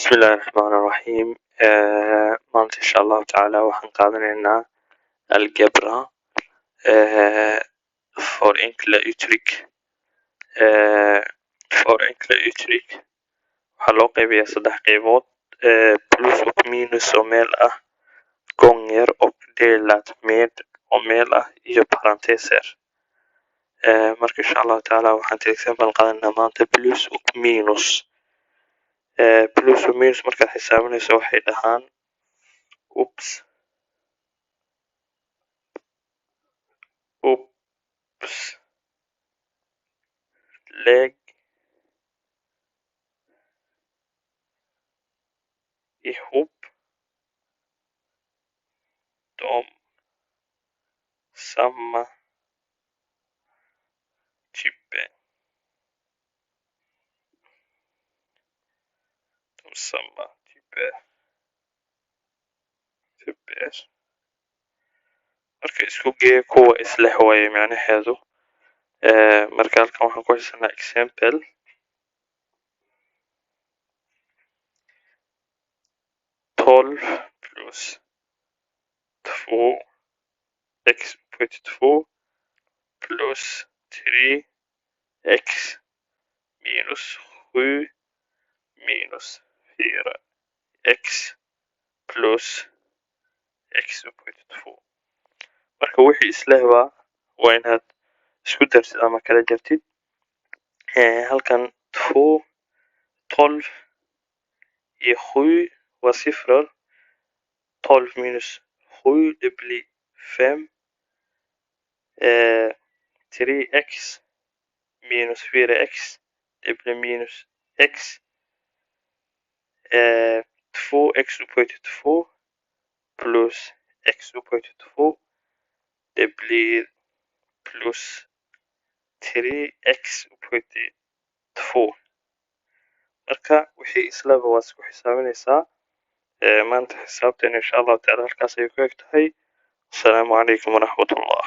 بسم الله الرحمن الرحيم. maanta insha allahu tacaala waxaan qaadanaynaa algebra for enclautric waxaa loo qeybayaa 3 qeybood plus och minus oo meel ah, gånger och delat med oo meel ah, iyo parenteser. marka insha allahu tacaala waxaan example qaadanaynaa maanta plus och minus. plus och minus markaad xisaabinayso waxay dhahaan lägg ihop de samma typer. marka isku geeyo kuwa isla waaye macnaheedu. marka halkan waxaan ku haysanaa example 12 plus 2 x upphöjt till 2 plus 3 x minus 7 minus 4 x plus x upphöjt till 2. marka wixii isla waa inaad isku dartid ama kala jartid. halkan 12 iyo 7 waa siffror. 12 minus 7 det blir 5. 3x minus 4x det blir minus x. 2x upphöjt till 2 plus x upphöjt till 2 det blir plus 3x upphöjt till 2. marka wixii islaba waa isku xisaabinaysaa. maanta xisaabteena insha allahu tacaala halkaas ayay ku eg tahay. asalaamu calaykum waraxmatullah.